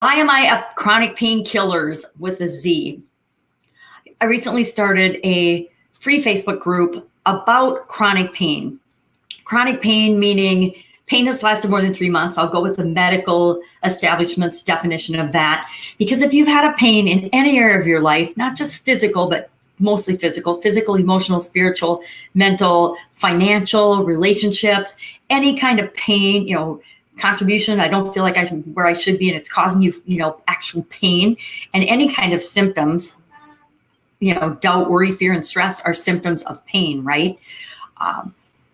Why am I a chronic painkillers with a Z? I recently started a free Facebook group about chronic pain. Chronic pain meaning pain that's lasted more than 3 months. I'll go with the medical establishment's definition of that. Because if you've had a pain in any area of your life, not just physical, but mostly physical, emotional, spiritual, mental, financial, relationships, any kind of pain, contribution, I don't feel like I'm where I should be, and it's causing you, actual pain, and any kind of symptoms, doubt, worry, fear, and stress are symptoms of pain, right?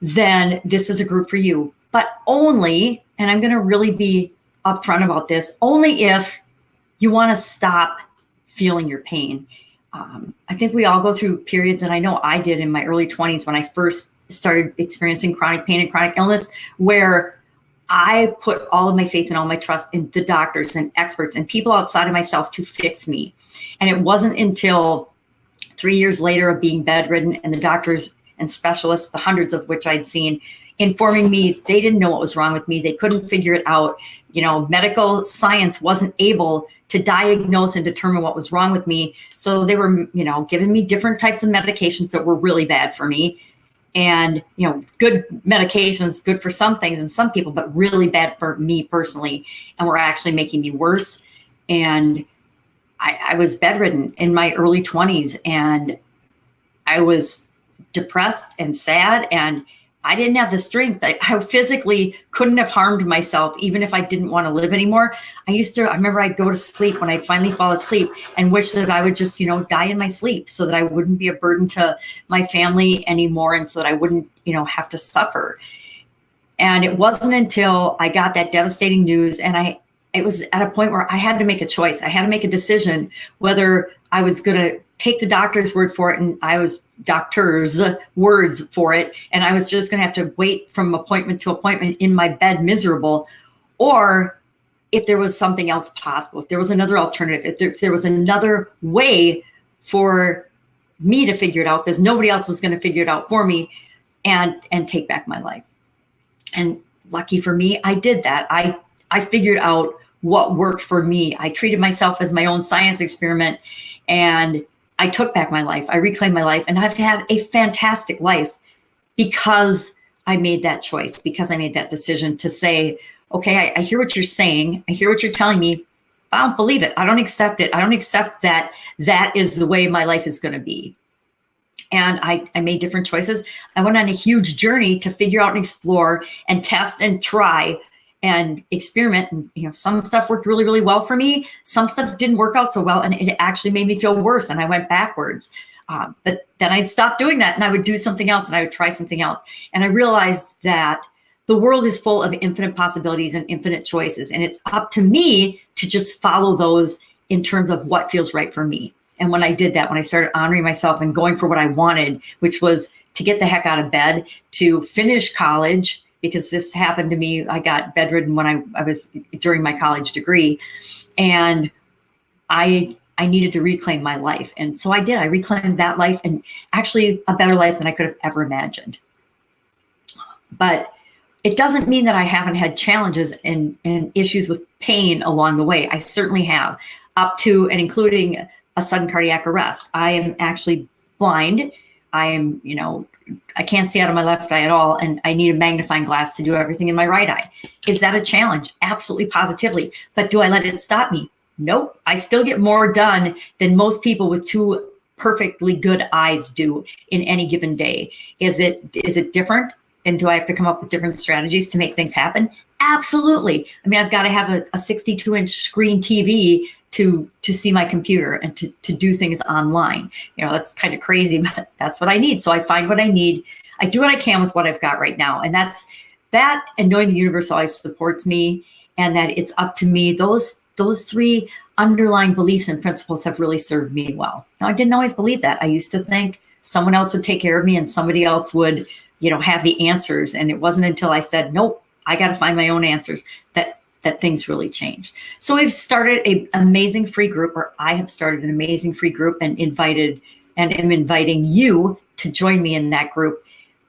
Then this is a group for you. But only, and I'm going to really be upfront about this, only if you want to stop feeling your pain. I think we all go through periods, and I know I did in my early 20s when I first started experiencing chronic pain and chronic illness, where I put all of my faith and all my trust in the doctors and experts and people outside of myself to fix me. And it wasn't until 3 years later of being bedridden and the doctors and specialists, the hundreds of which I'd seen, informing me they didn't know what was wrong with me. They couldn't figure it out. Medical science wasn't able to diagnose and determine what was wrong with me. So they were, giving me different types of medications that were really bad for me. And, good medications, good for some things and some people, but really bad for me personally, and were actually making me worse. And I was bedridden in my early 20s, and I was depressed and sad, and I didn't have the strength. I physically couldn't have harmed myself, even if I didn't want to live anymore. I remember I'd go to sleep when I'd finally fall asleep and wish that I would just, die in my sleep so that I wouldn't be a burden to my family anymore, and so that I wouldn't, have to suffer. And it wasn't until I got that devastating news, and it was at a point where I had to make a choice. I had to make a decision whether I was going to take the doctor's word for it, and I was doctor's words for it, and I was just going to have to wait from appointment to appointment in my bed miserable, or if there was something else possible, if there was another alternative, if there was another way for me to figure it out, because nobody else was going to figure it out for me, and take back my life. And lucky for me, I did that. I figured out what worked for me. I treated myself as my own science experiment, and I took back my life. I reclaimed my life, and I've had a fantastic life because I made that choice, because I made that decision to say, okay, I hear what you're saying. I hear what you're telling me. I don't believe it. I don't accept it. I don't accept that that is the way my life is going to be. And I made different choices. I went on a huge journey to figure out and explore and test and try and experiment. And, some stuff worked really, really well for me. Some stuff didn't work out so well, and it actually made me feel worse, and I went backwards. But then I'd stop doing that, and I would do something else, and I would try something else. And I realized that the world is full of infinite possibilities and infinite choices, and it's up to me to just follow those in terms of what feels right for me. And when I did that, when I started honoring myself and going for what I wanted, which was to get the heck out of bed, to finish college, because this happened to me. I got bedridden when I was during my college degree, and I needed to reclaim my life. And so I did. I reclaimed that life, and actually a better life than I could have ever imagined. But it doesn't mean that I haven't had challenges and issues with pain along the way. I certainly have, up to and including a sudden cardiac arrest. I am actually blind. I am, I can't see out of my left eye at all, and I need a magnifying glass to do everything in my right eye. Is that a challenge? Absolutely, positively. But do I let it stop me? Nope. I still get more done than most people with two perfectly good eyes do in any given day. Is it different? And do I have to come up with different strategies to make things happen? Absolutely. I mean, I've got to have a 62-inch screen TV to see my computer and to do things online. That's kind of crazy, but that's what I need. So I find what I need. I do what I can with what I've got right now. And that's that, and knowing the universe always supports me, and that it's up to me. Those three underlying beliefs and principles have really served me well. Now, I didn't always believe that. I used to think someone else would take care of me and somebody else would, have the answers. And it wasn't until I said, nope, I got to find my own answers, that things really changed. So we've started an amazing free group, or I have started an amazing free group, and am inviting you to join me in that group.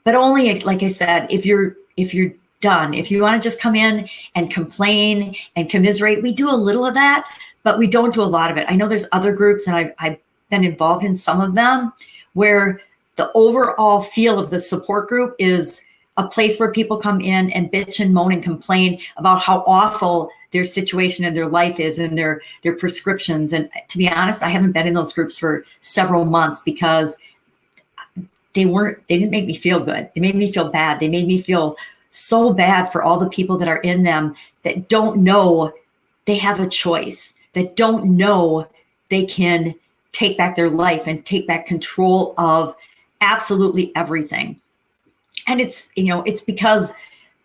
But only, like I said, if you're done. If you want to just come in and complain and commiserate, we do a little of that, but we don't do a lot of it. I know there's other groups, and I've been involved in some of them, where the overall feel of the support group is a place where people come in and bitch and moan and complain about how awful their situation in their life is and their prescriptions. And to be honest, I haven't been in those groups for several months because they didn't make me feel good. They made me feel bad. They made me feel so bad for all the people that are in them that don't know they have a choice, that don't know they can take back their life and take back control of absolutely everything. And it's because,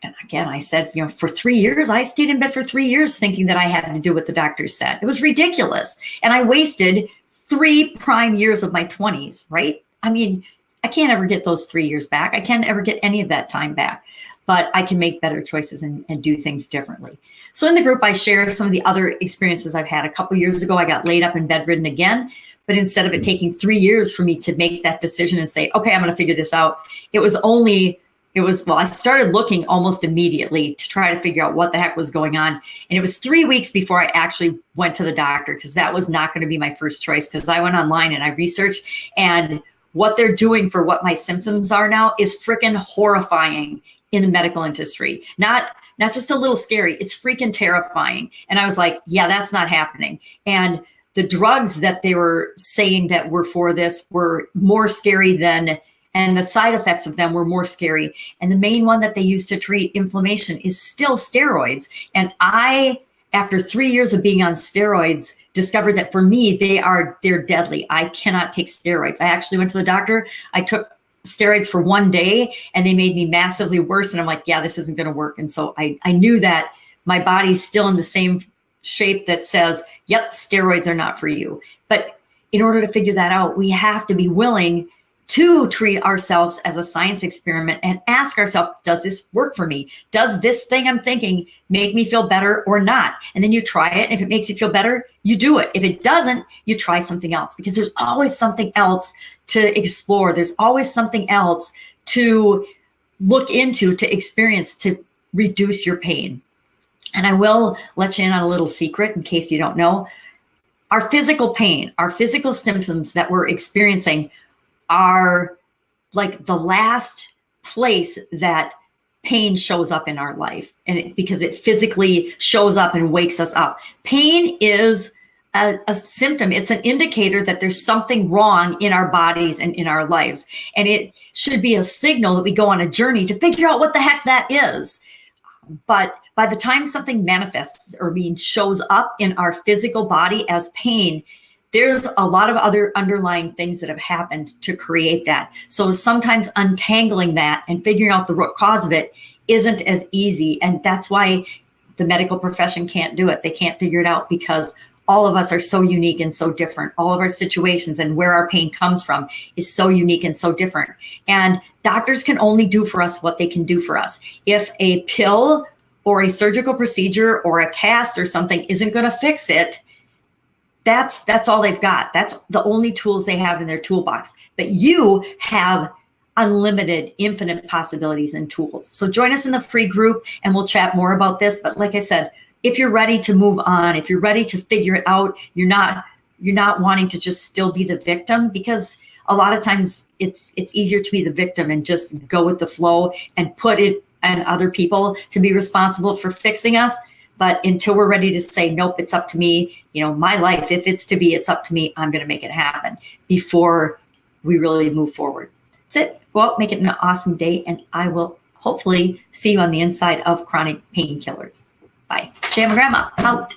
and again, I said, for 3 years, I stayed in bed for 3 years thinking that I had to do what the doctors said. It was ridiculous. And I wasted 3 prime years of my 20s, right? I mean, I can't ever get those 3 years back. I can't ever get any of that time back, but I can make better choices and do things differently. So in the group, I share some of the other experiences I've had. A couple years ago, I got laid up and bedridden again. But instead of it taking 3 years for me to make that decision and say, okay, I'm going to figure this out, I started looking almost immediately to try to figure out what the heck was going on. And it was 3 weeks before I actually went to the doctor, because that was not going to be my first choice, because I went online and I researched, and what they're doing for what my symptoms are now is freaking horrifying in the medical industry. Not just a little scary, it's freaking terrifying. And I was like, yeah, that's not happening. And the drugs that they were saying that were for this were more scary and the side effects of them were more scary. And the main one that they use to treat inflammation is still steroids. And I, after 3 years of being on steroids, discovered that for me, they're deadly. I cannot take steroids. I actually went to the doctor. I took steroids for 1 day and they made me massively worse. And I'm like, yeah, this isn't going to work. And so I knew that my body's still in the same shape that says, yep, steroids are not for you. But in order to figure that out, we have to be willing to treat ourselves as a science experiment and ask ourselves, does this work for me? Does this thing I'm thinking make me feel better or not? And then you try it. And if it makes you feel better, you do it. If it doesn't, you try something else, because there's always something else to explore. There's always something else to look into, to experience, to reduce your pain. And I will let you in on a little secret in case you don't know. Our physical pain, our physical symptoms that we're experiencing are like the last place that pain shows up in our life, and because it physically shows up and wakes us up. Pain is a symptom. It's an indicator that there's something wrong in our bodies and in our lives. And it should be a signal that we go on a journey to figure out what the heck that is. But by the time something manifests or shows up in our physical body as pain, there's a lot of other underlying things that have happened to create that. So sometimes untangling that and figuring out the root cause of it isn't as easy. And that's why the medical profession can't do it. They can't figure it out, because all of us are so unique and so different. All of our situations and where our pain comes from is so unique and so different. And doctors can only do for us what they can do for us. If a pill or a surgical procedure or a cast or something isn't going to fix it, that's all they've got. That's the only tools they have in their toolbox. But you have unlimited, infinite possibilities and tools. So join us in the free group and we'll chat more about this. But like I said, if you're ready to move on, if you're ready to figure it out, you're not wanting to just still be the victim, because a lot of times it's easier to be the victim and just go with the flow and put it on other people to be responsible for fixing us. But until we're ready to say, nope, it's up to me, my life, if it's to be, it's up to me, I'm going to make it happen, before we really move forward. That's it. Go out, make it an awesome day, and I will hopefully see you on the inside of Chronic Painkillers. Bye. Jam and Grandma, out.